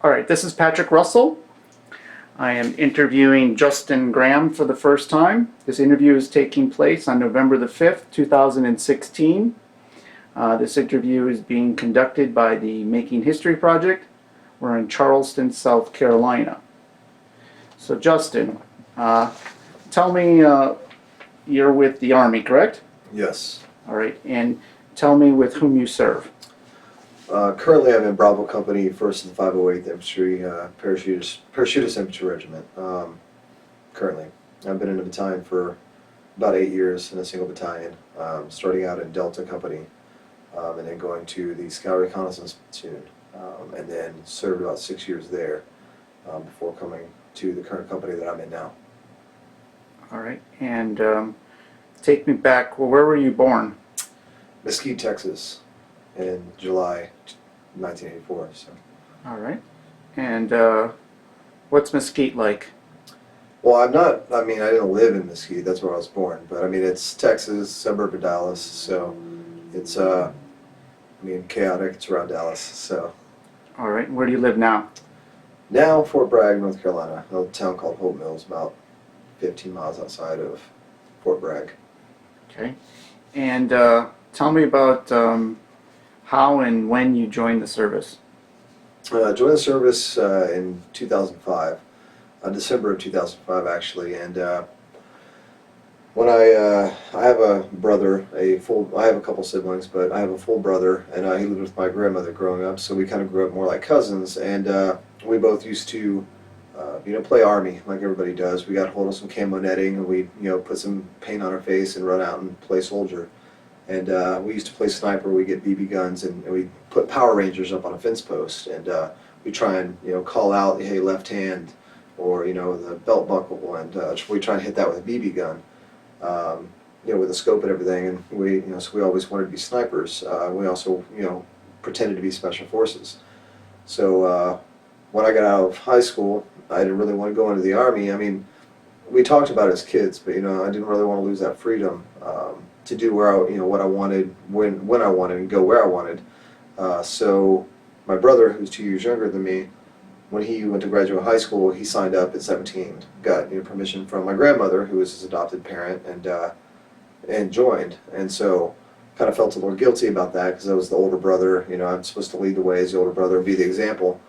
All right, this is Patrick Russell. I am interviewing Justin Graham for the first time. This interview is taking place on November the 5th, 2016. This interview is being conducted by the Making History Project. We're in Charleston, South Carolina. So Justin, tell me, you're with the Army, correct? Yes. All right, and tell me with whom you serve. Currently I'm in Bravo Company, 1st and 508th Infantry, Parachutist Infantry Regiment. Currently. I've been in a battalion for about 8 years in a single battalion, starting out in Delta Company, and then going to the Scout Reconnaissance Platoon, and then served about 6 years there before coming to the current company that I'm in now. All right, and take me back. Well, where were you born? Mesquite, Texas, in July 1984. So. All right, and what's Mesquite like? Well, I didn't live in Mesquite. That's where I was born. But I mean, it's Texas, suburb of Dallas. So it's chaotic. It's around Dallas. So. All right, where do you live now? Now, Fort Bragg, North Carolina, a town called Hope Mills, about 15 miles outside of Fort Bragg. Okay, and tell me about how and when you joined the service. Joined the service in 2005, December of 2005 actually, and when I have a brother, I have a couple siblings, but I have a full brother, and he lived with my grandmother growing up, so we kind of grew up more like cousins, and we both used to play Army like everybody does. We got hold of some camo netting, and we put some paint on our face and run out and play soldier. And we used to play sniper. We get BB guns, and we put Power Rangers up on a fence post, and we try and call out, hey, left hand, or the belt buckle, and we try and hit that with a BB gun, with a scope and everything. And we so we always wanted to be snipers. We also pretended to be special forces. So when I got out of high school, I didn't really want to go into the Army. I mean, we talked about it as kids, but I didn't really want to lose that freedom to do what I wanted when I wanted and go where I wanted. So my brother, who's 2 years younger than me, when he went to graduate high school, he signed up at 17, got permission from my grandmother, who was his adopted parent, and joined. And so kind of felt a little guilty about that because I was the older brother. I'm supposed to lead the way as the older brother and be the example.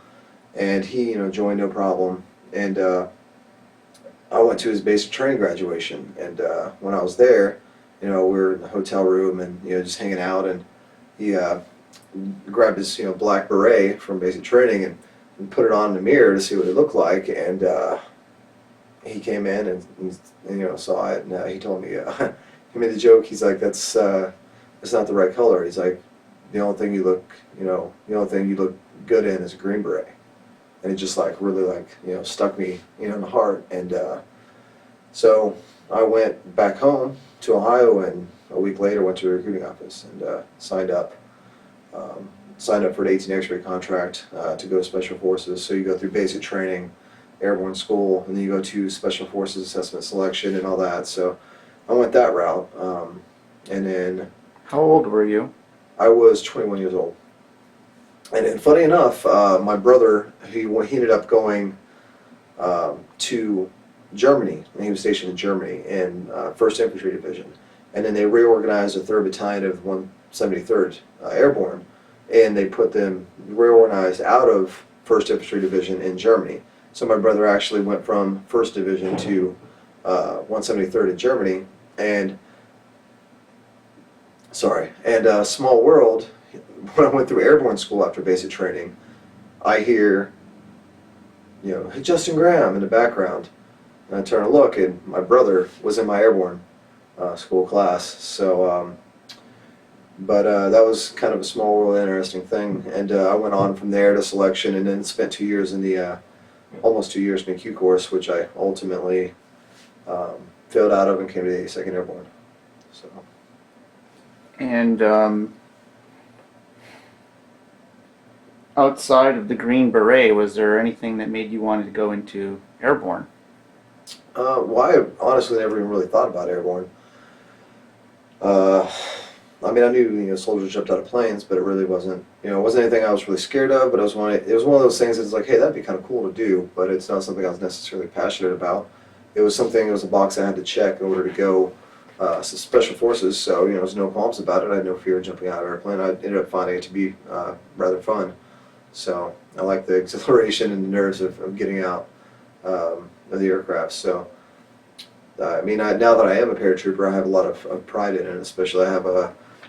And he joined no problem. And I went to his basic training graduation, and when I was there, we were in the hotel room and just hanging out, and he grabbed his black beret from basic training and put it on in the mirror to see what it looked like, and he came in and saw it, and he told me he made the joke. He's like, that's not the right color. He's like, the only thing you look good in is a green beret. And it just really stuck me in the heart. And so I went back home to Ohio, and a week later went to a recruiting office and signed up for an 18 X-ray contract to go to Special Forces. So you go through basic training, Airborne school, and then you go to Special Forces assessment selection and all that. So I went that route. And then... How old were you? I was 21 years old. And then, funny enough, my brother, he ended up going to Germany, and he was stationed in Germany in 1st Infantry Division. And then they reorganized the 3rd Battalion of 173rd Airborne, and they put them reorganized out of 1st Infantry Division in Germany. So my brother actually went from 1st Division to 173rd in Germany, and small world. When I went through Airborne school after basic training, I hear, hey, Justin Graham in the background. And I turn and look, and my brother was in my Airborne school class. So, that was kind of a small world, interesting thing. And I went on from there to selection, and then spent 2 years in the, almost 2 years in the Q course, which I ultimately failed out of and came to the 2nd Airborne. So. And outside of the Green Beret, was there anything that made you want to go into Airborne? Well, I honestly never even really thought about Airborne. I mean, I knew, soldiers jumped out of planes, but it really wasn't, it wasn't anything I was really scared of. But it was one of those things that's like, hey, that'd be kind of cool to do, but it's not something I was necessarily passionate about. It was a box I had to check in order to go special forces. So, there was no qualms about it. I had no fear of jumping out of an airplane. I ended up finding it to be rather fun. So I like the exhilaration and the nerves of getting out of the aircraft. So. I mean, now that I am a paratrooper, I have a lot of pride in it. Especially, I have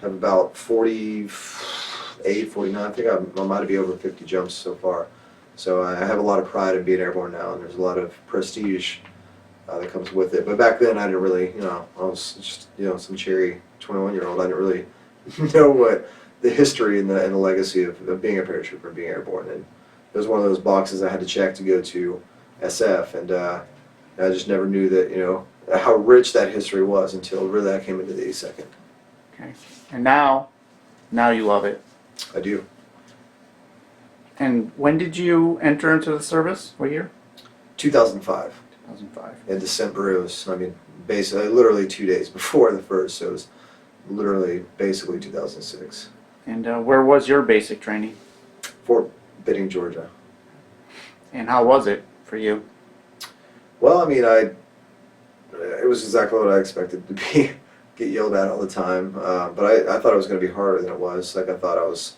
about 48, 49. I think I might be over 50 jumps so far. So I have a lot of pride in being airborne now, and there's a lot of prestige that comes with it. But back then, I didn't really, I was just, some cherry 21-year-old. I didn't really know what the history and the legacy of being a paratrooper and being airborne. And it was one of those boxes I had to check to go to SF, and I just never knew that, how rich that history was until really I came into the 82nd. Okay. And now you love it. I do. And when did you enter into the service? What year? 2005. 2005. In December, it was, basically, literally 2 days before the first, so it was basically 2006. And where was your basic training? Fort Benning, Georgia. And how was it for you? Well, it was exactly what I expected to be, get yelled at all the time. But I thought it was going to be harder than it was. Like, I thought I was,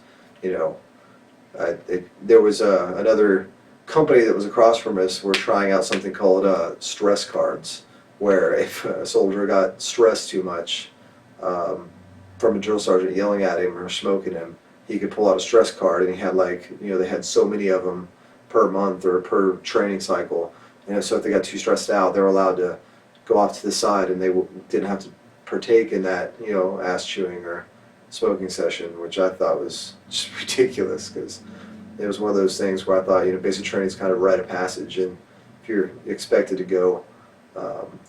there was another company that was across from us were trying out something called stress cards, where if a soldier got stressed too much from a drill sergeant yelling at him or smoking him, he could pull out a stress card, and he had they had so many of them per month or per training cycle. So if they got too stressed out, they were allowed to go off to the side, and they didn't have to partake in that, ass chewing or smoking session, which I thought was just ridiculous, because it was one of those things where I thought, basic training is kind of rite of passage, and if you're expected to go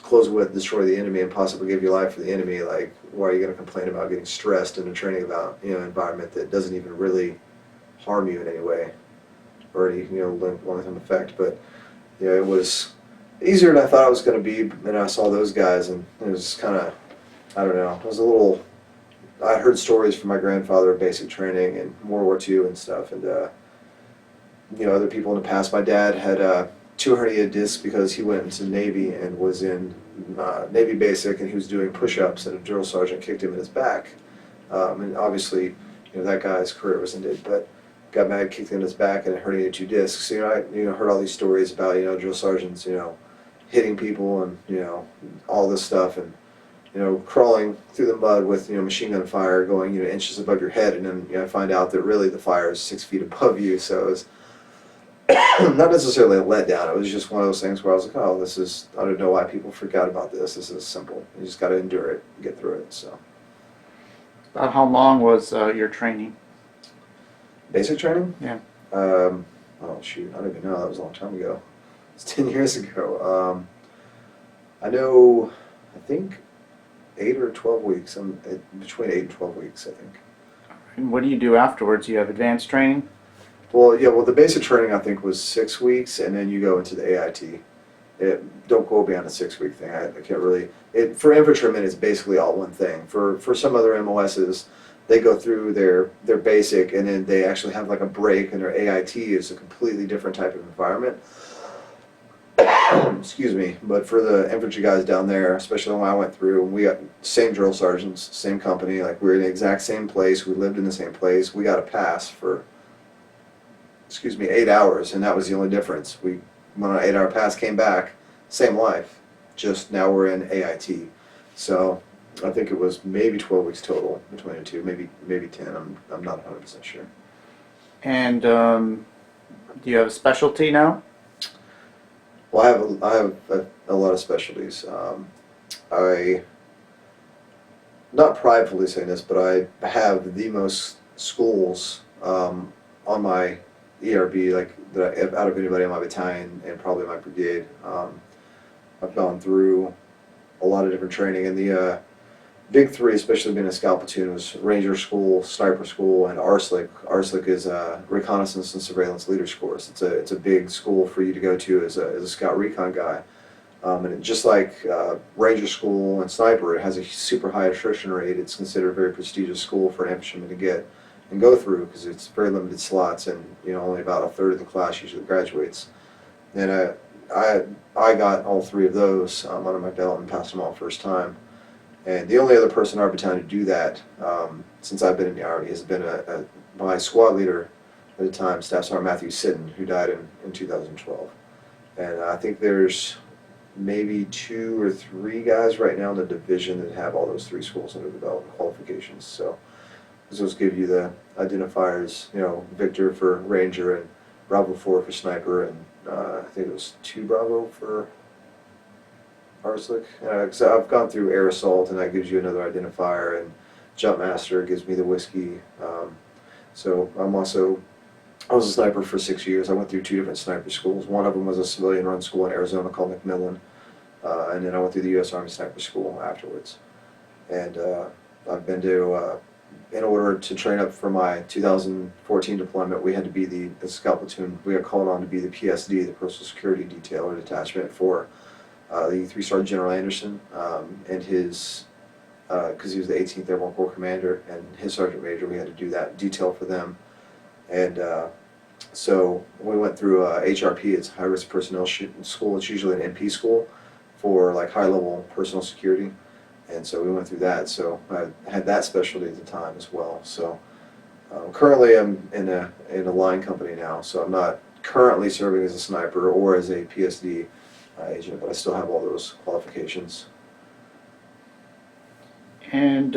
close with, destroy the enemy, and possibly give your life for the enemy, like, why are you going to complain about getting stressed in a training about environment that doesn't even really harm you in any way or any long-term effect? But it was easier than I thought it was going to be, and I saw those guys, and it was kind of, I don't know, it was a little, I heard stories from my grandfather of basic training and World War II and stuff, and other people in the past. My dad had 2 herniated discs because he went into the Navy and was in Navy basic, and he was doing push-ups, and a drill sergeant kicked him in his back, and obviously, that guy's career was ended, but got mad, kicked him in his back, and it herniated 2 discs. So, I heard all these stories about, drill sergeants, hitting people and, all this stuff, and, crawling through the mud with, machine gun fire going, inches above your head, and then, I find out that really the fire is 6 feet above you. So it was not necessarily a letdown. It was just one of those things where I was like, oh, I don't know why people freak out about this. This is simple. You just got to endure it and get through it. So. About how long was your training? Basic training? Yeah. Oh, shoot. I don't even know. That was a long time ago. It's 10 years ago. I think 8 or 12 weeks. I'm between 8 and 12 weeks, I think. And what do you do afterwards? You have advanced training? Well, yeah, the basic training I think was 6 weeks, and then you go into the AIT. Don't go beyond a 6-week thing. I can't really. For infantrymen, it's basically all one thing. For some other MOSs, they go through their basic, and then they actually have like a break, and their AIT is a completely different type of environment. Excuse me. But for the infantry guys down there, especially when I went through, we got same drill sergeants, same company, like we were in the exact same place, we lived in the same place, we got a pass for 8 hours, and that was the only difference. We went on an 8-hour pass, came back, same life, just now we're in AIT. So I think it was maybe 12 weeks total between the two, maybe 10. I'm not 100% sure. And do you have a specialty now? Well, I have a lot of specialties. I not pridefully saying this, but I have the most schools on my ERB, like that out of anybody in my battalion and probably my brigade. I've gone through a lot of different training, and the big three, especially being a scout platoon, was Ranger School, Sniper School, and RSLIC. RSLIC is Reconnaissance and Surveillance Leaders Course. It's a big school for you to go to as a scout recon guy. And just like Ranger School and Sniper, it has a super high attrition rate. It's considered a very prestigious school for an infantryman to get and go through because it's very limited slots, and only about a third of the class usually graduates. And I got all three of those under my belt and passed them all first time. And the only other person in our battalion to do that since I've been in the Army has been my squad leader at the time, Staff Sergeant Matthew Sitten, who died in 2012. And I think there's maybe 2 or 3 guys right now in the division that have all those 3 schools under the belt and qualifications. So those give you the identifiers, Victor for Ranger and Bravo 4 for Sniper, and I think it was 2 Bravo for Arslick. So I've gone through Air Assault, and that gives you another identifier, and Jump Master gives me the whiskey. So I was a sniper for 6 years. I went through 2 different sniper schools. One of them was a civilian-run school in Arizona called McMillan, and then I went through the U.S. Army Sniper School afterwards. And I've been to, in order to train up for my 2014 deployment, we had to be the scout platoon. We got called on to be the PSD, the Personal Security Detail or Detachment for the 3-Star General Anderson and his, because he was the 18th Airborne Corps Commander, and his Sergeant Major. We had to do that detail for them. And so we went through HRP, it's High Risk Personnel School. It's usually an MP school for like high level personal security. And so we went through that. So I had that specialty at the time as well. So currently I'm in a line company now. So I'm not currently serving as a sniper or as a PSD agent, but I still have all those qualifications. And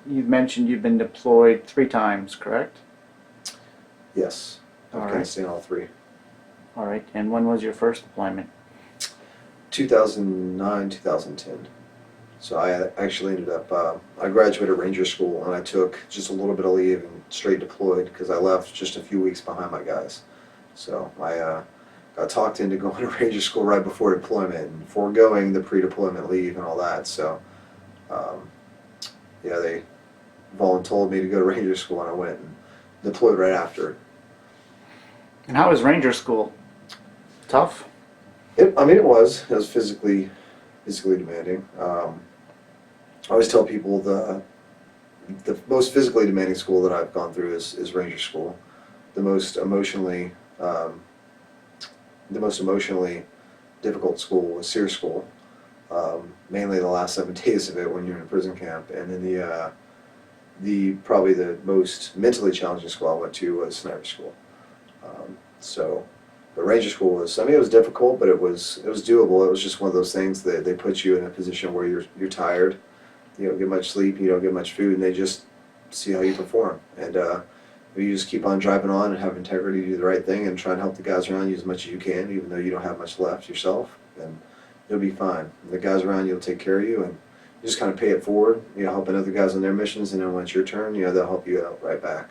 you've mentioned you've been deployed 3 times, correct? Yes, All right. Afghanistan, all 3. All right. And when was your first deployment? 2009, 2010. So I actually ended up, I graduated Ranger School, and I took just a little bit of leave and straight deployed because I left just a few weeks behind my guys. So I got talked into going to Ranger School right before deployment and foregoing the pre-deployment leave and all that. So yeah, they voluntold me to go to Ranger School, and I went and deployed right after. And how was Ranger School? Tough? It was physically demanding. I always tell people the most physically demanding school that I've gone through is Ranger School. The most emotionally difficult school was SEER School. Mainly the last 7 days of it when you're in a prison camp, and then probably the most mentally challenging school I went to was Sniper School. But Ranger School was, it was difficult, but it was doable. It was just one of those things that they put you in a position where you're tired, you don't get much sleep, you don't get much food, and they just see how you perform. And if you just keep on driving on and have integrity, do the right thing, and try and help the guys around you as much as you can, even though you don't have much left yourself, then you'll be fine. And the guys around you will take care of you, and you just kind of pay it forward, helping other guys on their missions, and then when it's your turn, they'll help you out right back.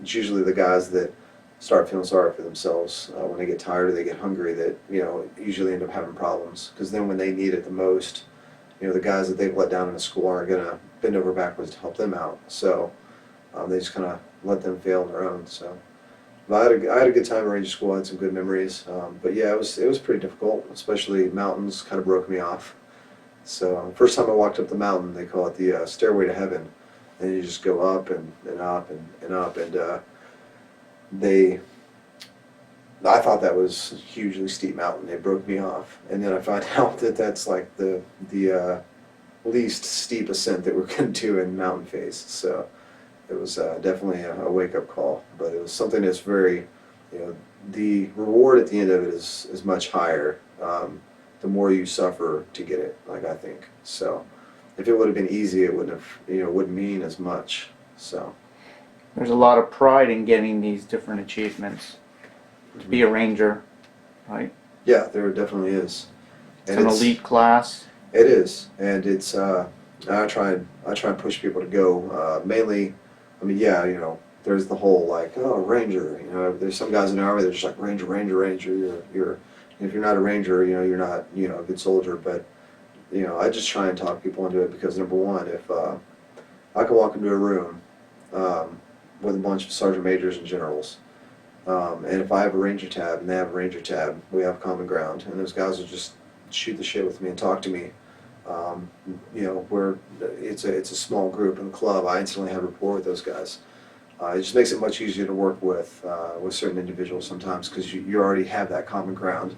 It's usually the guys that start feeling sorry for themselves when they get tired or they get hungry that usually end up having problems, because then when they need it the most, the guys that they've let down in the school aren't going to bend over backwards to help them out. So they just kind of let them fail on their own. So but I had a good time at Ranger School. I had some good memories. But yeah, it was pretty difficult, especially mountains kind of broke me off. So first time I walked up the mountain, they call it the Stairway to Heaven, and you just go up and up and up, and I thought that was a hugely steep mountain. They broke me off, and then I found out that that's like the least steep ascent that we're going to do in mountain phase. So it was definitely a wake-up call, but it was something that's very, the reward at the end of it is much higher the more you suffer to get it, I think. So if it would have been easy, it wouldn't mean as much. So There's a lot of pride in getting these different achievements. To be a Ranger, right? Yeah, there definitely is. It's an elite class. It is, and it's. I try and push people to go. Mainly, there's the whole Ranger. There's some guys in the Army that are just like Ranger. You're if you're not a Ranger, you're not a good soldier. But I just try and talk people into it because number one, if I can walk into a room with a bunch of sergeant majors and generals. And if I have a Ranger tab and they have a Ranger tab, we have common ground. And those guys will just shoot the shit with me and talk to me. You know, it's a small group in the club. I instantly have rapport with those guys. It just makes it much easier to work with certain individuals sometimes because you already have that common ground.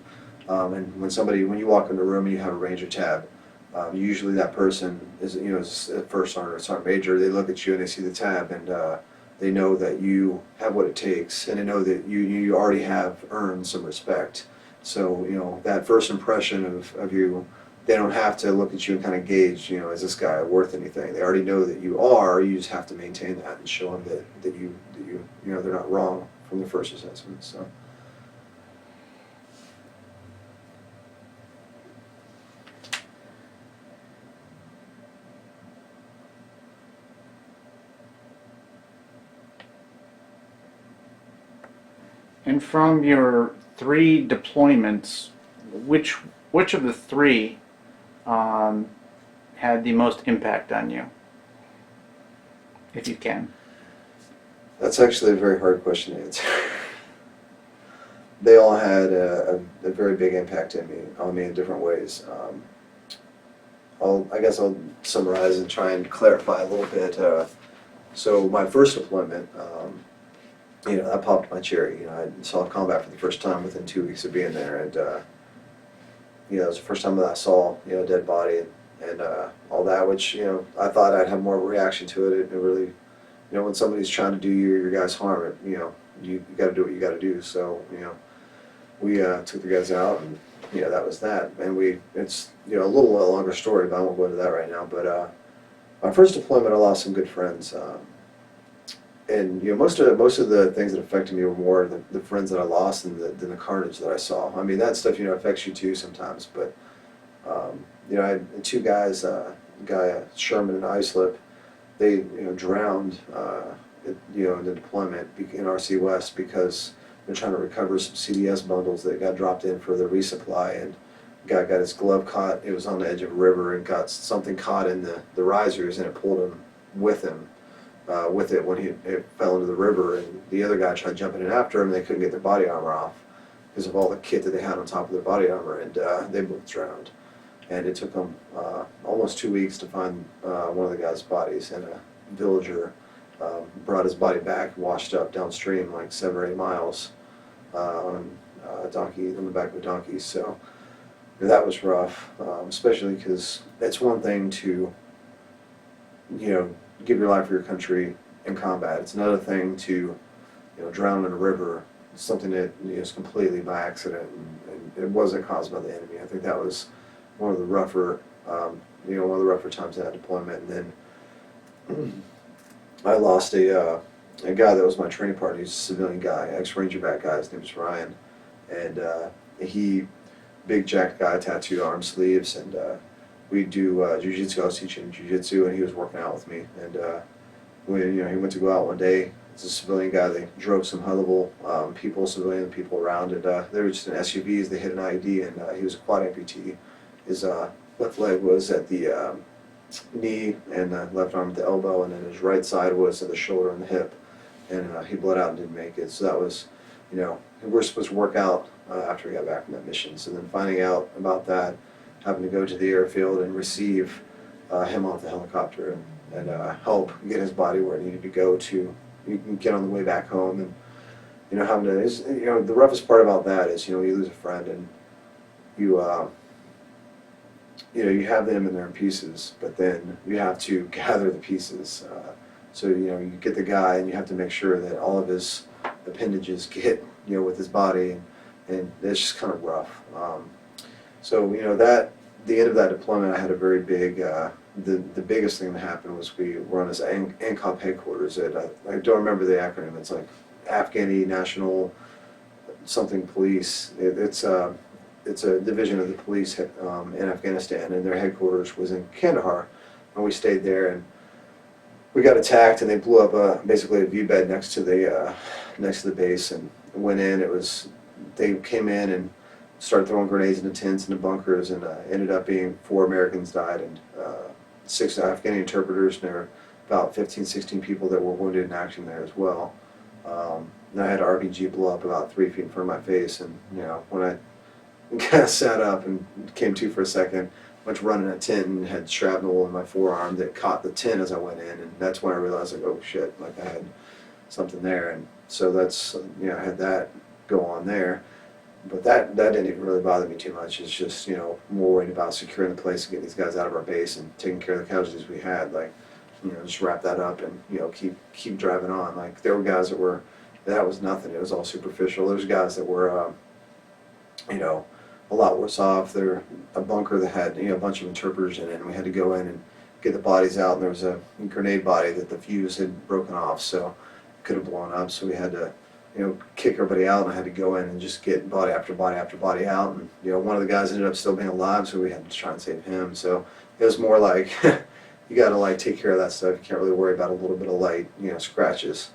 And when you walk into a room and you have a Ranger tab, usually that person is a first sergeant or sergeant major. They look at you and they see the tab and they know that you have what it takes, and they know that you already have earned some respect. So that first impression of you, they don't have to look at you and kind of gauge, is this guy worth anything? They already know that you are. You just have to maintain that and show them that you they're not wrong from the first assessment. So. And from your 3 deployments, which of the 3 had the most impact on you, if you can? That's actually a very hard question to answer. They all had a very big impact on me in different ways. I guess I'll summarize and try and clarify a little bit. So my first deployment, that popped my cherry. I saw combat for the first time within 2 weeks of being there, and it was the first time that I saw a dead body and all that, which I thought I'd have more of a reaction to it. It really, when somebody's trying to do your guys harm, you got to do what you got to do. So we took the guys out, and that was that. And it's a little longer story, but I won't go into that right now. But my first deployment, I lost some good friends. And most of the things that affected me were more the friends that I lost than the carnage that I saw. I mean, that stuff affects you too sometimes. But I had 2 guys, guy Sherman and Islip. They drowned in the deployment in RC West because they're trying to recover some CDS bundles that got dropped in for the resupply, and the guy got his glove caught. It was on the edge of a river and got something caught in the risers, and it pulled him with him. With it when it fell into the river, and the other guy tried jumping in after him, and they couldn't get their body armor off because of all the kit that they had on top of their body armor, and they both drowned. And it took them almost 2 weeks to find one of the guys' bodies, and a villager brought his body back, washed up downstream like 7 or 8 miles on a donkey, on the back of a donkey. So that was rough, especially because it's one thing to give your life for your country in combat. It's another thing to, drown in a river, something that is completely by accident, and it wasn't caused by the enemy. I think that was one of the rougher, times in that deployment. And then I lost a guy that was my training partner. He's a civilian guy, ex-Ranger back guy. His name was Ryan, and he, big jacked guy, tattooed arm sleeves, and we do jiu-jitsu. I was teaching jiu-jitsu, and he was working out with me. And he went to go out one day. It's a civilian guy. They drove some high-level civilian people around, and they were just in SUVs. They hit an IED, and he was a quad amputee. His left leg was at the knee, and left arm at the elbow, and then his right side was at the shoulder and the hip. And he bled out and didn't make it. So that was, we were supposed to work out after we got back from that mission. So then finding out about that, having to go to the airfield and receive him off the helicopter and help get his body where it needed to go to get on the way back home, and having to the roughest part about that is you lose a friend, and you have them and they're in pieces, but then you have to gather the pieces. So you get the guy and you have to make sure that all of his appendages get with his body, and it's just kind of rough. So that the end of that deployment, I had a very big. The biggest thing that happened was we were on this ANCOP headquarters. I don't remember the acronym. It's like Afghani National something Police. It's a division of the police in Afghanistan, and their headquarters was in Kandahar, and we stayed there, and we got attacked, and they blew up basically a view bed next to the base, and went in. They came in and started throwing grenades into tents and the bunkers, and ended up being 4 Americans died and 6 Afghani interpreters, and there were about 15, 16 people that were wounded in action there as well. And I had an RPG blow up about 3 feet in front of my face, and when I kind of sat up and came to for a second. Went to run in a tent and had shrapnel in my forearm that caught the tent as I went in, and that's when I realized, like, oh shit, like I had something there. And so that's, I had that go on there. But that didn't even really bother me too much. It's just, more worried about securing the place and getting these guys out of our base and taking care of the casualties we had. Like, just wrap that up and, keep driving on. Like, there were guys that was nothing. It was all superficial. There's guys that were, a lot worse off. They're a bunker that had, a bunch of interpreters in it, and we had to go in and get the bodies out, and there was a grenade body that the fuse had broken off, so it could have blown up. So we had to, kick everybody out, and I had to go in and just get body after body after body out. And, one of the guys ended up still being alive, so we had to try and save him. So it was more like, you got to, like, take care of that stuff. You can't really worry about a little bit of light, scratches.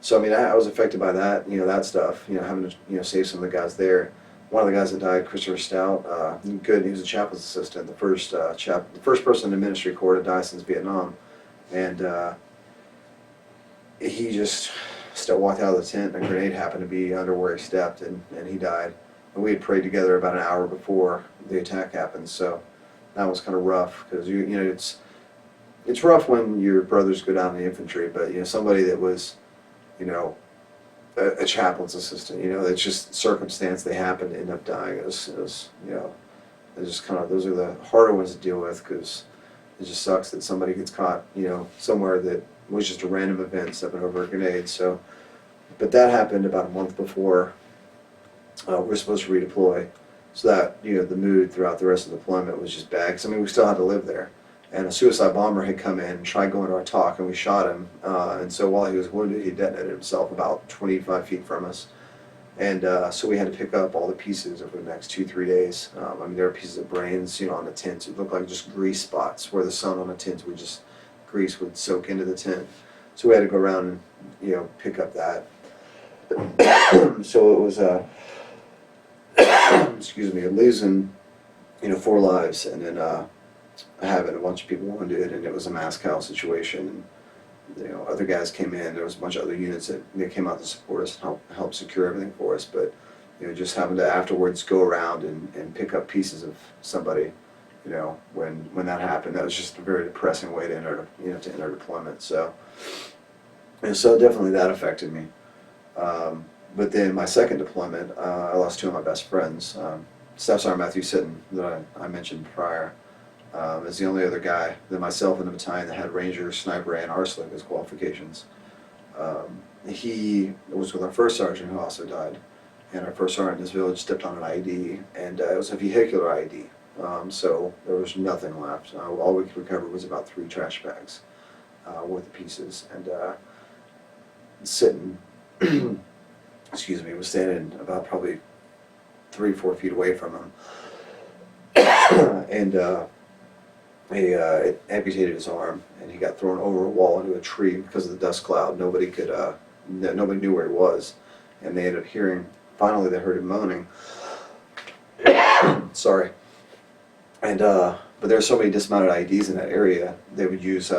So, I mean, I was affected by that, that stuff, having to, save some of the guys there. One of the guys that died, Christopher Stout, good. He was a chaplain's assistant, the first person in the ministry corps to die since Vietnam, and he just walked out of the tent, and a grenade happened to be under where he stepped, and he died. And we had prayed together about an hour before the attack happened, so that was kind of rough because it's rough when your brothers go down in the infantry, but somebody that was, a chaplain's assistant, it's just circumstance, they happen to end up dying. It was it's just kind of, those are the harder ones to deal with because it just sucks that somebody gets caught, somewhere that was just a random event, stepping over a grenade. So, but that happened about a month before we were supposed to redeploy. So that, the mood throughout the rest of the deployment was just bad. Because, I mean, we still had to live there. And a suicide bomber had come in and tried going to our talk, and we shot him. And so while he was wounded, he detonated himself about 25 feet from us. And so we had to pick up all the pieces over the next 2-3 days. I mean, there were pieces of brains, on the tents. It looked like just grease spots where the sun on the tent would just, grease would soak into the tent. So we had to go around and, pick up that. So it was, excuse me, losing, 4 lives, and then having a bunch of people wounded, and it was a mass cow situation. And, other guys came in. There was a bunch of other units that came out to support us and help secure everything for us. But just having to afterwards go around and pick up pieces of somebody, when that happened, that was just a very depressing way to enter deployment. So, so definitely that affected me. But then my second deployment, I lost 2 of my best friends. Staff Sergeant Matthew Sitton, that I mentioned prior, is the only other guy than myself in the battalion that had Ranger, Sniper, and RSLIC as qualifications. He was with our first sergeant who also died, and our first sergeant in this village stepped on an IED, and it was a vehicular IED, so there was nothing left. All we could recover was about 3 trash bags worth of pieces, and Sitton, excuse me, was standing about probably 3-4 feet away from him, and it amputated his arm, and he got thrown over a wall into a tree because of the dust cloud. Nobody could, nobody knew where he was, and they ended up hearing. Finally, they heard him moaning. Sorry. And but there were so many dismounted IEDs in that area. They would use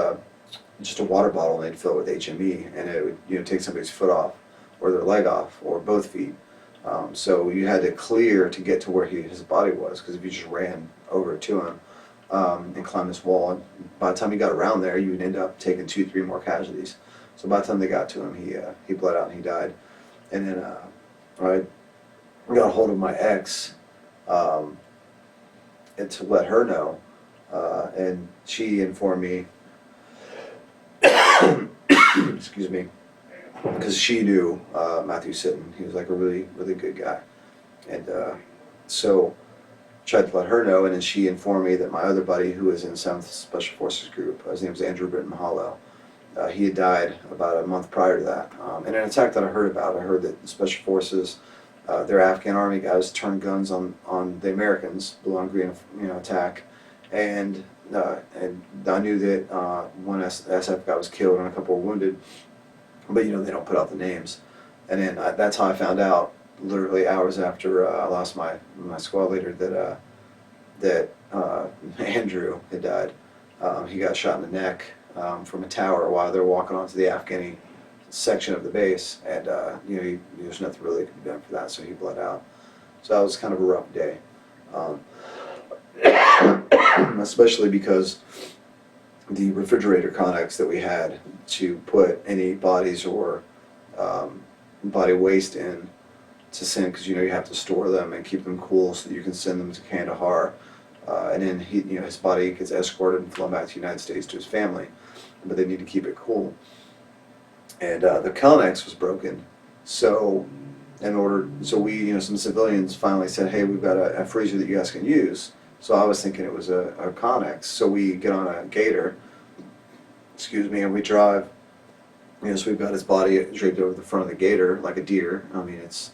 just a water bottle, and they'd fill it with HME, and it would take somebody's foot off, or their leg off, or both feet. So you had to clear to get to where his body was, because if you just ran over to him and climbed this wall, and by the time you got around there, you would end up taking 2-3 more casualties. So by the time they got to him, he bled out and he died. And then I got a hold of my ex and to let her know, and she informed me, excuse me, because she knew Matthew Sitton. He was like a really, really good guy. And so tried to let her know, and then she informed me that my other buddy, who was in 7th Special Forces Group, his name was Andrew Britton Mahalo, he had died about a month prior to that. In an attack that I heard about, I heard that the Special Forces, their Afghan army guys turned guns on the Americans, blue on green, attack, and I knew that one SF guy was killed and a couple were wounded, but they don't put out the names. And then that's how I found out, literally hours after I lost my squad leader, that Andrew had died. He got shot in the neck from a tower while they were walking onto the Afghani section of the base, and there's nothing really could be done for that, so he bled out. So that was kind of a rough day, um, especially because the refrigerator connects that we had to put any bodies or body waste in to send, because you know you have to store them and keep them cool so that you can send them to Kandahar, and then his body gets escorted and flown back to the United States to his family, but they need to keep it cool. And the Connex was broken, so we, some civilians finally said, hey, we've got a freezer that you guys can use. So I was thinking it was a Connex. So we get on a gator, excuse me, and we drive. So we've got his body draped over the front of the gator like a deer. I mean, it's,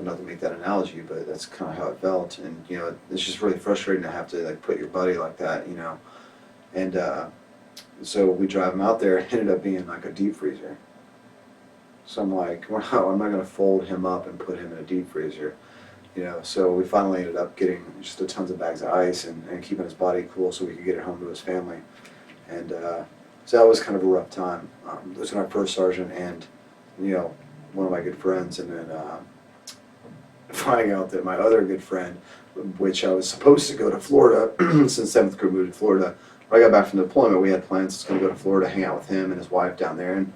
not to make that analogy, but that's kind of how it felt. And it's just really frustrating to have to like put your buddy like that, And so we drive him out there. It ended up being like a deep freezer. So I'm like, wow, I'm not going to fold him up and put him in a deep freezer. So we finally ended up getting just a tons of bags of ice and keeping his body cool so we could get it home to his family. And so that was kind of a rough time. It was my first sergeant and, one of my good friends. And then finding out that my other good friend, which I was supposed to go to Florida, since 7th Group moved to Florida. When I got back from the deployment, we had plans to go to Florida, hang out with him and his wife down there, and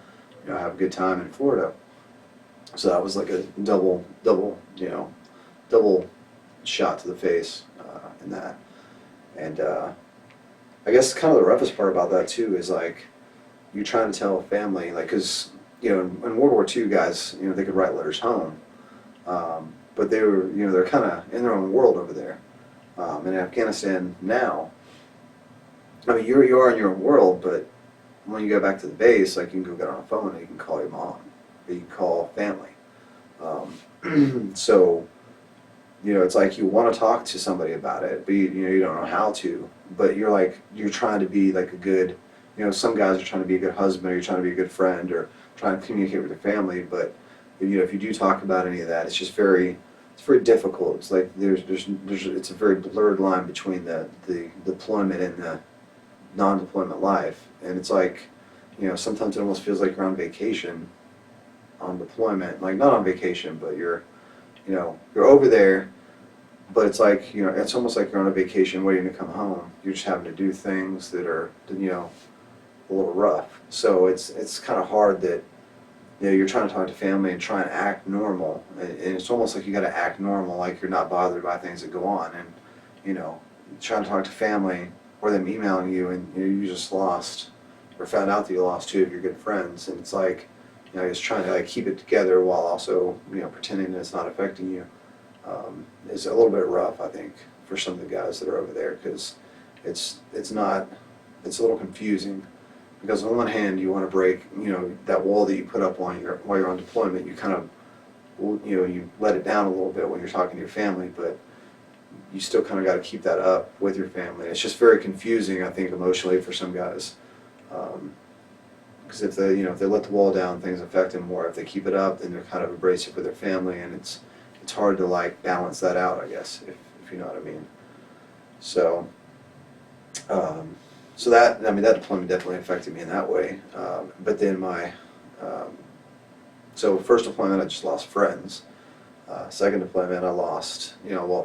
have a good time in Florida. So that was like a double shot to the face in that. And I guess kind of the roughest part about that too is like you're trying to tell a family, like, because in World War II, guys, they could write letters home, but they were they're kind of in their own world over there. In Afghanistan now, I mean, you are in your own world, but when you go back to the base, like, you can go get on a phone and you can call your mom, or you can call family. So, it's like you want to talk to somebody about it, but you don't know how to. But you're trying to be like a good, some guys are trying to be a good husband, or you're trying to be a good friend, or trying to communicate with your family. But if you do talk about any of that, it's just very difficult. It's like it's a very blurred line between the deployment and the non-deployment life, and it's like, sometimes it almost feels like you're on vacation on deployment, like not on vacation, but you're over there, but it's like, it's almost like you're on a vacation waiting to come home. You're just having to do things that are, a little rough. So it's kind of hard that, you're trying to talk to family and try and act normal, and it's almost like you got to act normal, like you're not bothered by things that go on, and, trying to talk to family, or them emailing you and you just lost, or found out that you lost two of your good friends, and it's like, just trying to like keep it together while also pretending that it's not affecting you, is a little bit rough, I think, for some of the guys that are over there, because it's a little confusing, because on one hand you want to break that wall that you put up while you're on deployment. You kind of you let it down a little bit when you're talking to your family, but you still kind of got to keep that up with your family. It's just very confusing, I think, emotionally for some guys, because if they let the wall down, things affect them more. If they keep it up, then they're kind of abrasive with their family, and it's hard to like balance that out, I guess, if you know what I mean. So that deployment definitely affected me in that way. But then so first deployment, I just lost friends. Second deployment, I lost,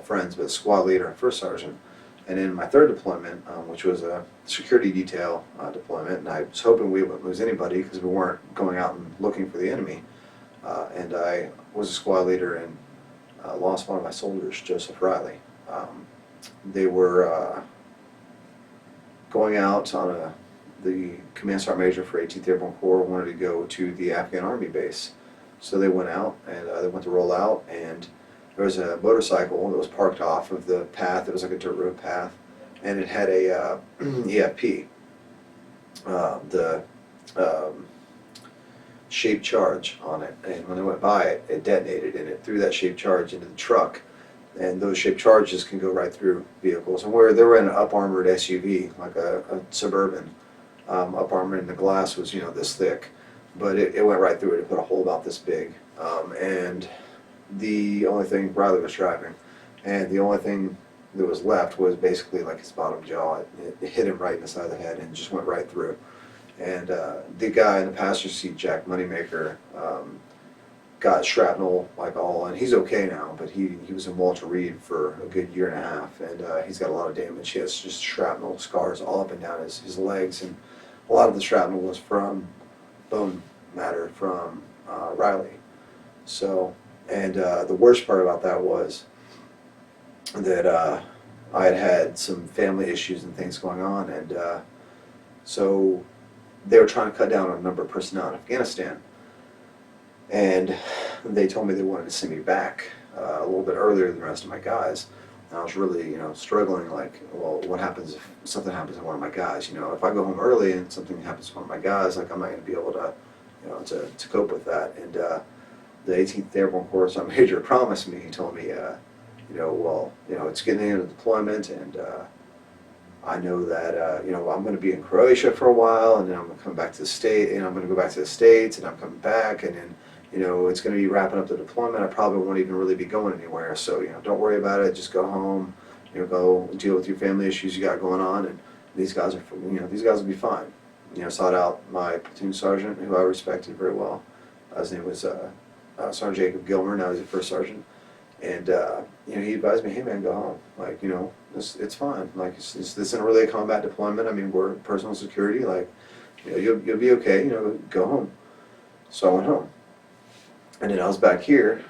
friends, but squad leader and first sergeant. And in my third deployment, which was a security detail deployment, and I was hoping we wouldn't lose anybody because we weren't going out and looking for the enemy. And I was a squad leader and lost one of my soldiers, Joseph Riley. They were going out on the command sergeant major for 18th Airborne Corps wanted to go to the Afghan Army base. So they went out, and they went to roll out, and there was a motorcycle that was parked off of the path. It was like a dirt road path, and it had a EFP, the shaped charge on it. And when they went by it, it detonated, and it threw that shaped charge into the truck. And those shaped charges can go right through vehicles. And they were in an up-armored SUV, like a Suburban, up-armored, and the glass was this thick. But it went right through it. It put a hole about this big. And the only thing, Riley was driving, and the only thing that was left was basically like his bottom jaw. It hit him right in the side of the head and just went right through. And the guy in the passenger seat, Jack Moneymaker, got shrapnel like all, and he's okay now, but he was in Walter Reed for a good year and a half, and he's got a lot of damage. He has just shrapnel scars all up and down his legs, and a lot of the shrapnel was from bone matter from Riley. So, and the worst part about that was that I had some family issues and things going on, and so they were trying to cut down on the number of personnel in Afghanistan. And they told me they wanted to send me back a little bit earlier than the rest of my guys. And I was really, struggling, like, well, what happens if something happens to one of my guys? If I go home early and something happens to one of my guys, like, I'm not going to be able to, to cope with that. And the 18th Airborne Corps Sergeant Major promised me, he told me, it's getting into deployment, and I know that, I'm going to be in Croatia for a while, and then I'm going to come back to the state, and I'm going to go back to the States, and I'm coming back, and then, it's going to be wrapping up the deployment. I probably won't even really be going anywhere. So, don't worry about it. Just go home, go deal with your family issues you got going on, and these guys are, these guys will be fine. Sought out my platoon sergeant, who I respected very well. His name was Sergeant Jacob Gilmer. Now he's a first sergeant. And, he advised me, hey man, go home. Like, it's fine. Like, this isn't really a combat deployment. I mean, we're personal security. Like, you'll be okay. Go home. So I went home. And then I was back here,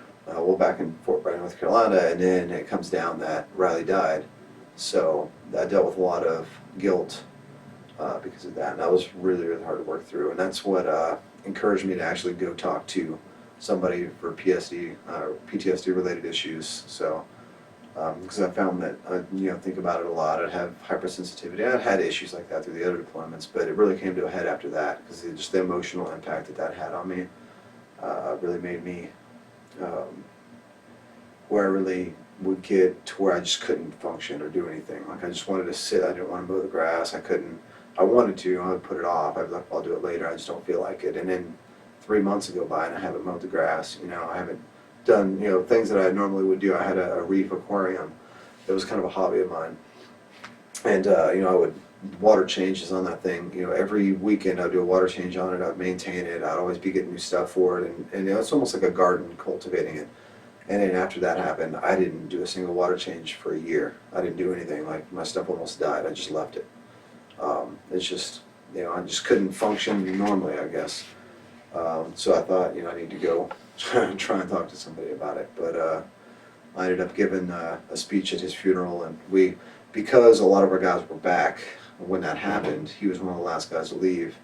back in Fort Bragg, North Carolina, and then it comes down that Riley died. So I dealt with a lot of guilt because of that. And that was really, really hard to work through. And that's what encouraged me to actually go talk to somebody for PTSD related issues. So, because I found that I think about it a lot. I'd have hypersensitivity. I'd had issues like that through the other deployments, but it really came to a head after that because just the emotional impact that had on me really made me where I really would get to where I just couldn't function or do anything. Like I just wanted to sit. I didn't want to mow the grass. I couldn't. I wanted to. I would put it off. I'd be like, I'll do it later. I just don't feel like it. And then 3 months go by and I haven't mowed the grass. I haven't done things that I normally would do. I had a reef aquarium. It was kind of a hobby of mine, and I would water changes on that thing. Every weekend I'd do a water change on it. I'd maintain it. I'd always be getting new stuff for it, and it's almost like a garden, cultivating it. And then after that happened, I didn't do a single water change for a year. I didn't do anything. Like my stuff almost died. I just left it. It's just I just couldn't function normally, I guess. So I thought, I need to go try and talk to somebody about it. But I ended up giving a speech at his funeral, and because a lot of our guys were back when that happened, he was one of the last guys to leave.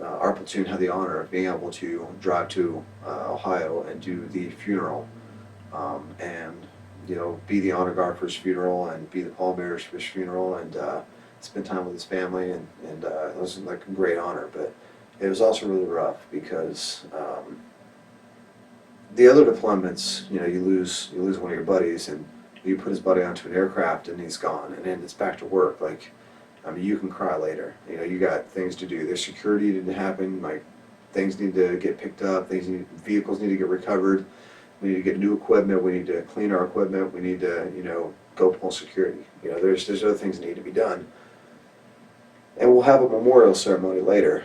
Our platoon had the honor of being able to drive to Ohio and do the funeral, and be the honor guard for his funeral and be the pallbearers for his funeral, and spend time with his family, and it was like a great honor. But it was also really rough because the other deployments, you lose one of your buddies, and you put his buddy onto an aircraft and he's gone, and then it's back to work. Like, I mean, you can cry later. You got things to do. There's security didn't happen. Like, things need to get picked up. Vehicles need to get recovered. We need to get new equipment. We need to clean our equipment. We need to, go pull security. There's other things that need to be done. And we'll have a memorial ceremony later.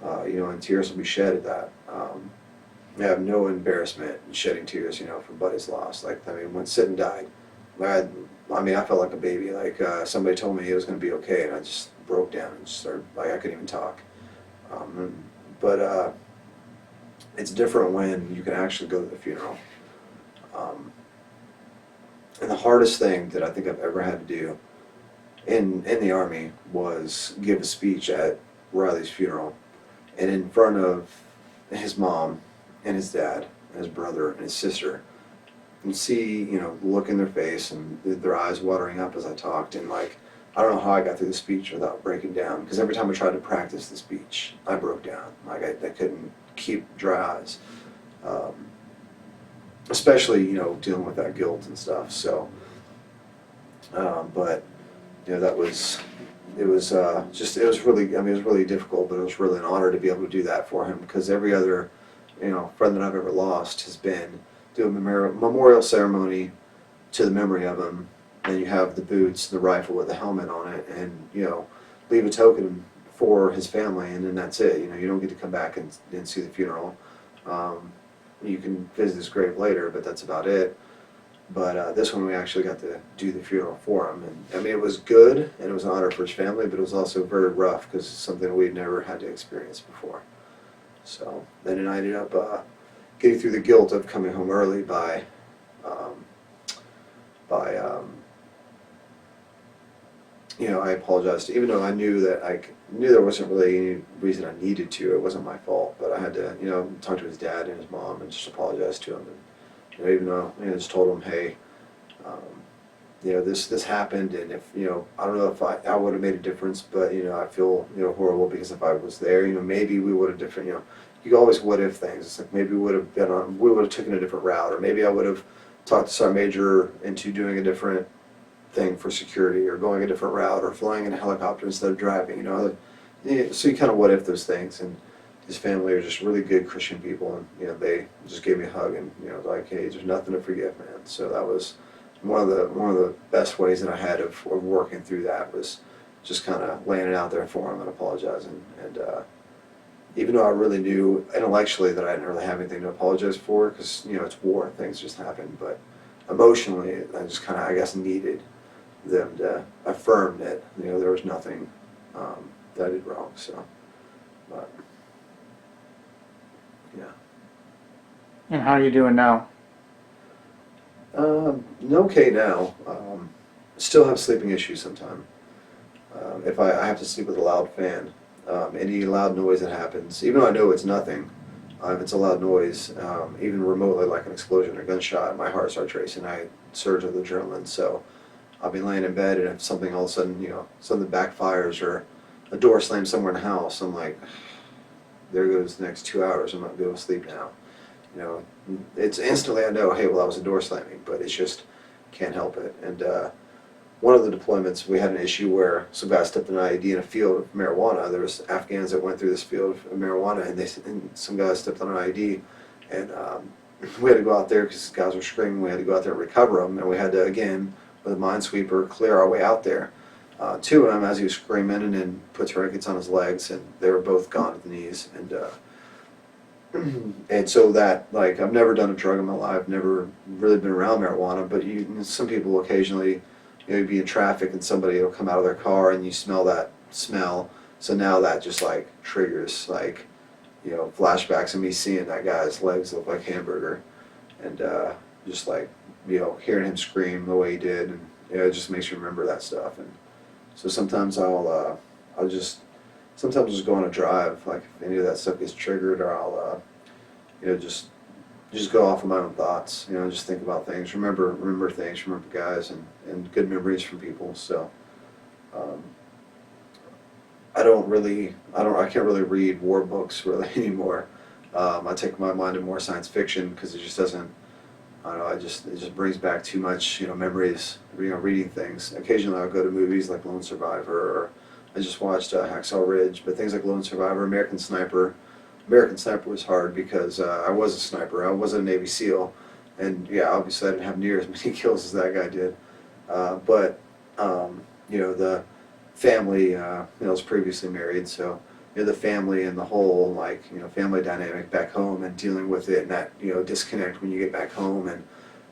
And tears will be shed at that. I have no embarrassment in shedding tears, for buddies lost. Like, I mean, when Sitten died, I felt like a baby. Like, somebody told me it was going to be okay, and I just broke down and just started, like, I couldn't even talk. But it's different when you can actually go to the funeral. And the hardest thing that I think I've ever had to do in the Army was give a speech at Riley's funeral, and in front of his mom and his dad and his brother and his sister, and see, the look in their face and their eyes watering up as I talked. And like, I don't know how I got through the speech without breaking down, because every time I tried to practice the speech, I broke down. Like, I couldn't keep dry eyes, especially, dealing with that guilt and stuff. So, but, it was really, it was really difficult, but it was really an honor to be able to do that for him, because every other, friend that I've ever lost has been do a memorial ceremony to the memory of him. Then you have the boots, the rifle with the helmet on it, and leave a token for his family, and then that's it. You don't get to come back and see the funeral. you can visit his grave later, but that's about it. But this one we actually got to do the funeral for him, and I mean it was good, and it was an honor for his family, but it was also very rough because it's something we'd never had to experience before. So then I ended up getting through the guilt of coming home early um, by I apologized, even though I knew that knew there wasn't really any reason I needed to. It wasn't my fault, but I had to, talk to his dad and his mom and just apologize to him. And even though I just told him, hey, um, this happened, and if I don't know if I would have made a difference, but I feel horrible because if I was there, maybe we would have different. You always what if things. It's like maybe we would have taken a different route, or maybe I would have talked to Sergeant Major into doing a different thing for security, or going a different route, or flying in a helicopter instead of driving. So you kind of what if those things. And his family are just really good Christian people, and they just gave me a hug, and like, hey, there's nothing to forgive, man. So that was one of the best ways that I had of working through that, was just kind of laying it out there for him and apologizing. And even though I really knew intellectually that I didn't really have anything to apologize for, because it's war, things just happen, but emotionally I just kind of, I guess, needed them to affirm that there was nothing that I did wrong. So, but yeah. And how are you doing now? Okay now. Still have sleeping issues sometimes. If I have to sleep with a loud fan, any loud noise that happens, even though I know it's nothing, if it's a loud noise, even remotely, like an explosion or gunshot, my heart starts racing. I surge with adrenaline. So I'll be laying in bed, and if something all of a sudden, something backfires, or a door slams somewhere in the house, I'm like, there goes the next 2 hours. I'm not going to be able to sleep now. It's instantly I know, hey, well, that was a door slamming, but it's just can't help it. And one of the deployments, we had an issue where some guy stepped an IED in a field of marijuana. There was Afghans that went through this field of marijuana, and some guys stepped on an IED, and we had to go out there because guys were screaming. We had to go out there and recover them, and we had to, again, with a minesweeper, clear our way out there to him as he was screaming, and then put tourniquets on his legs, and they were both gone at the knees. And so that, like, I've never done a drug in my life, never really been around marijuana, but some people occasionally, you'd be in traffic and somebody will come out of their car and you smell that smell. So now that just like triggers like, flashbacks of me seeing that guy's legs look like hamburger, and just like, hearing him scream the way he did, and it just makes you remember that stuff. And so sometimes I'll just go on a drive, like if any of that stuff gets triggered, or I'll just go off of my own thoughts, just think about things, remember things, remember guys, and good memories from people. So I can't really read war books really anymore. I take my mind to more science fiction because it just doesn't, I don't know, it just brings back too much, memories, reading things. Occasionally I'll go to movies like Lone Survivor, or I just watched Hacksaw Ridge, but things like Lone Survivor, American Sniper. American Sniper was hard because I was a sniper. I was a Navy SEAL, and yeah, obviously I didn't have near as many kills as that guy did. But the family, I was previously married, so the family and the whole family dynamic back home, and dealing with it, and that disconnect when you get back home, and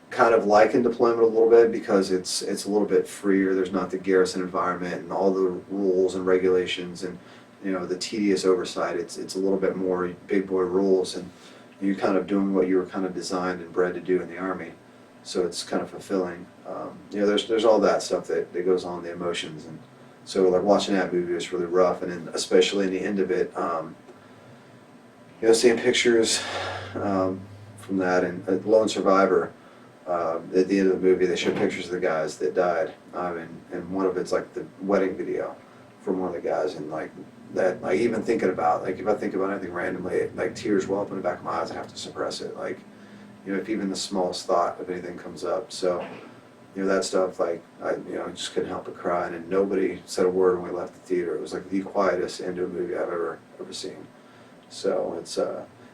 kind of like in deployment a little bit because it's a little bit freer. There's not the garrison environment and all the rules and regulations, and the tedious oversight. It's a little bit more big boy rules, and you're kind of doing what you were kind of designed and bred to do in the Army. So it's kind of fulfilling. There's all that stuff that goes on, the emotions, and so like watching that movie was really rough, and then especially in the end of it, seeing pictures from that, and Lone Survivor. At the end of the movie, they show pictures of the guys that died, and one of it's like the wedding video from one of the guys, and like that, like even thinking about, like if I think about anything randomly, like tears well up in the back of my eyes, I have to suppress it. Like, if even the smallest thought of anything comes up, so that stuff, like I just couldn't help but cry, and nobody said a word when we left the theater. It was like the quietest end to a movie I've ever seen. So it's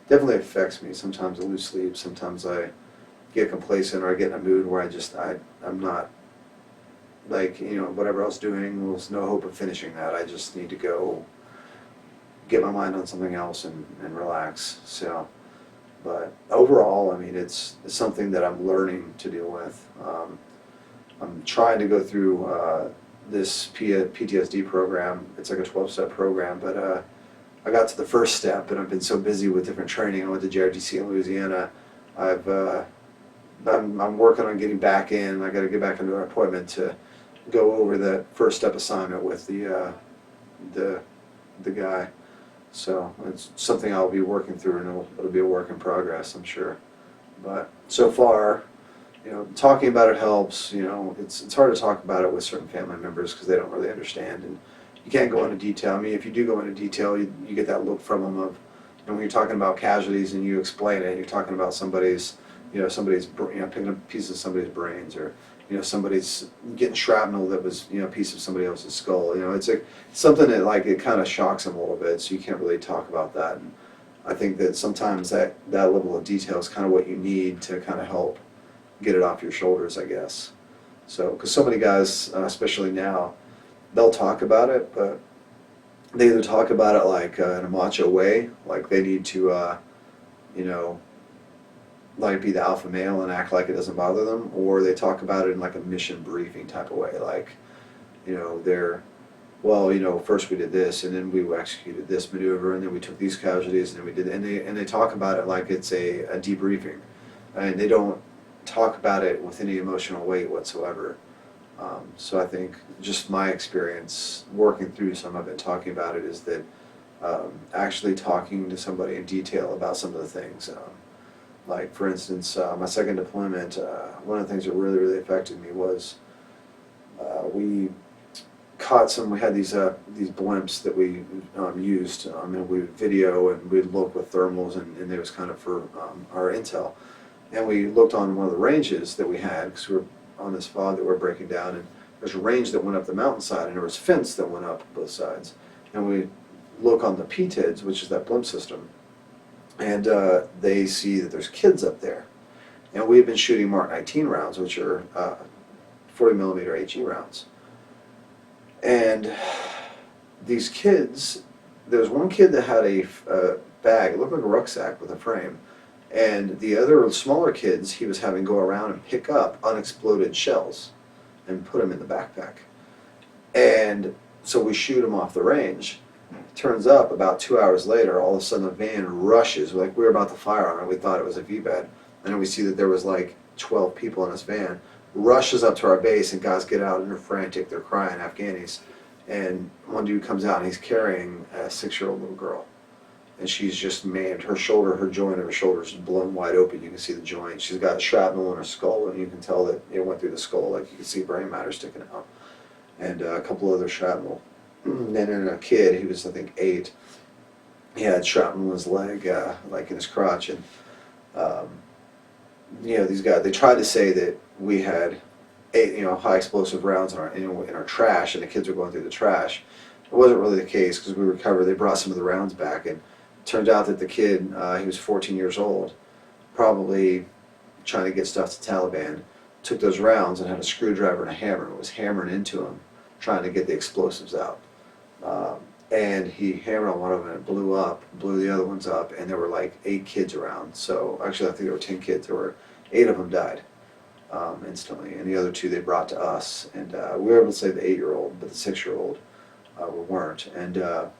definitely affects me. Sometimes I lose sleep. Sometimes I get complacent, or I get in a mood where I'm not, like, whatever I was doing, there was no hope of finishing that. I just need to go get my mind on something else and relax. So But overall, I mean, it's something that I'm learning to deal with. I'm trying to go through this PTSD program. It's like a 12-step program, but I got to the first step, and I've been so busy with different training. I went to JRTC in Louisiana. I'm working on getting back in. I got to get back into an appointment to go over that first step assignment with the guy. So it's something I'll be working through, and it'll be a work in progress, I'm sure. But so far, talking about it helps. It's hard to talk about it with certain family members because they don't really understand, and you can't go into detail. I mean, if you do go into detail, you get that look from them of, when you're talking about casualties and you explain it, you're talking about somebody's picking up pieces of somebody's brains, or somebody's getting shrapnel that was a piece of somebody else's skull. It's something that, like, it kind of shocks them a little bit, so you can't really talk about that. And I think that sometimes that level of detail is kind of what you need to kind of help get it off your shoulders, I guess. So, because so many guys, especially now, they'll talk about it, but they either talk about it like in a macho way, like they need to, like be the alpha male and act like it doesn't bother them, or they talk about it in like a mission briefing type of way, like, first we did this, and then we executed this maneuver, and then we took these casualties, and then we did, and they talk about it like it's a debriefing, and they don't talk about it with any emotional weight whatsoever. So I think just my experience working through some of it, talking about it, is that actually talking to somebody in detail about some of the things. Like, for instance, my second deployment, one of the things that really, really affected me was we had these blimps that we used, and we would video, and we'd look with thermals, and it was kind of for our intel. And we looked on one of the ranges that we had, because we were on this fog that we're breaking down, and there's a range that went up the mountainside, and there was fence that went up both sides. And we look on the PTIDs, which is that blimp system, and they see that there's kids up there. And we had been shooting Mark 19 rounds, which are 40 millimeter HE rounds. And these kids, there was one kid that had a bag, it looked like a rucksack with a frame. And the other smaller kids, he was having go around and pick up unexploded shells and put them in the backpack. And so we shoot him off the range. Turns up about 2 hours later, all of a sudden a van rushes, like we were about to fire on it, we thought it was a VBED. And then we see that there was like 12 people in this van, rushes up to our base, and guys get out and they're frantic, they're crying, Afghanis. And one dude comes out and he's carrying a 6-year-old little girl. And she's just maimed. Her joint of her shoulder is blown wide open. You can see the joint. She's got shrapnel in her skull, and you can tell that it went through the skull. Like, you can see brain matter sticking out. And a couple other shrapnel. And then a kid, he was, I think, 8. He had shrapnel in his leg, like in his crotch. And, these guys, they tried to say that we had 8, high explosive rounds in our trash, and the kids were going through the trash. It wasn't really the case, because we recovered. They brought some of the rounds back, and it turned out that the kid, he was 14 years old, probably trying to get stuff to Taliban, took those rounds and had a screwdriver and a hammer and was hammering into them, trying to get the explosives out. And he hammered on one of them, and it blew the other ones up, and there were like 8 kids around. So actually, I think there were 10 kids. There were 8 of them died instantly, and the other 2 they brought to us. And we were able to save the 8-year-old, but the 6-year-old we weren't. And I'd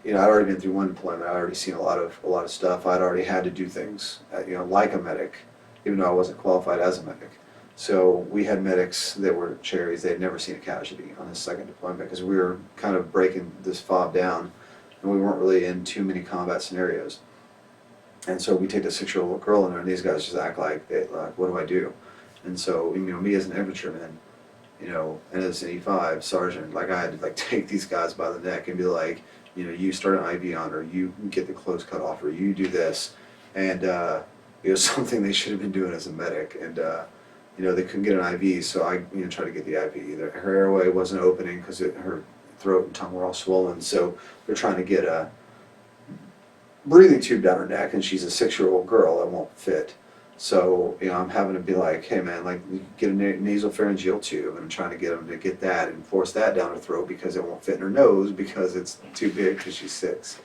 already been through one deployment. I'd already seen a lot of stuff. I'd already had to do things, like a medic, even though I wasn't qualified as a medic. So we had medics that were cherries. They had never seen a casualty on this second deployment, because we were kind of breaking this fob down, and we weren't really in too many combat scenarios. And so we take the 6-year-old girl in there, and these guys just act like, what do I do? And so, me as an infantryman, and as an E5 sergeant, like, I had to take these guys by the neck and be like, you start an IV on her, you get the close cut off her, you do this. And it was something they should have been doing as a medic. And they couldn't get an IV, so I tried to get the IV. Her airway wasn't opening because her throat and tongue were all swollen, so they're trying to get a breathing tube down her neck, and she's a 6-year-old girl that won't fit. So, I'm having to be like, hey man, get a nasopharyngeal tube, and I'm trying to get them to get that and force that down her throat because it won't fit in her nose because it's too big because she's 6.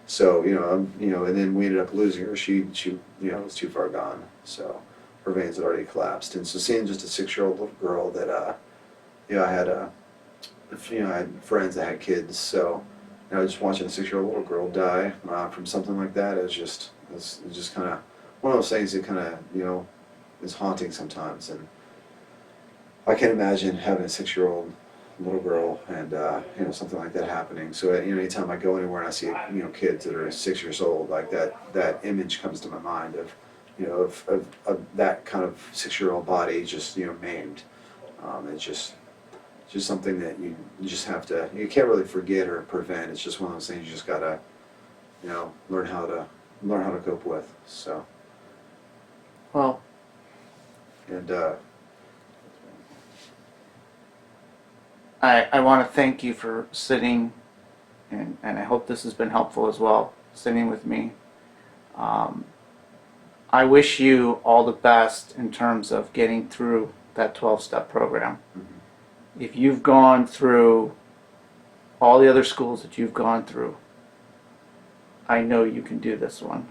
So and then we ended up losing her. She was too far gone. So her veins had already collapsed. And so seeing just a 6-year-old little girl that I had I had friends that had kids. So just watching a 6-year-old little girl die from something like that is just kind of one of those things that kind of is haunting sometimes. And I can't imagine having a 6-year-old little girl and something like that happening. So anytime I go anywhere and I see kids that are 6 years old, like that image comes to my mind of of that kind of 6-year-old body just maimed. It's just something that you just have to, you can't really forget or prevent. It's just one of those things you just gotta learn how to cope with. So Well, and I want to thank you for sitting, and I hope this has been helpful as well, sitting with me. I wish you all the best in terms of getting through that 12-step program. If you've gone through all the other schools that you've gone through, I know you can do this one.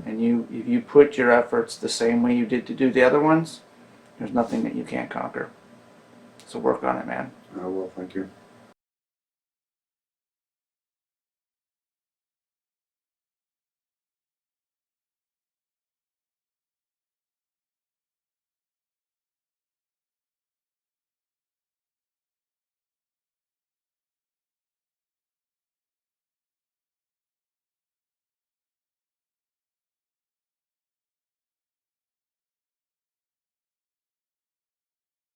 And if you put your efforts the same way you did to do the other ones, there's nothing that you can't conquer. So work on it, man. I will. Thank you.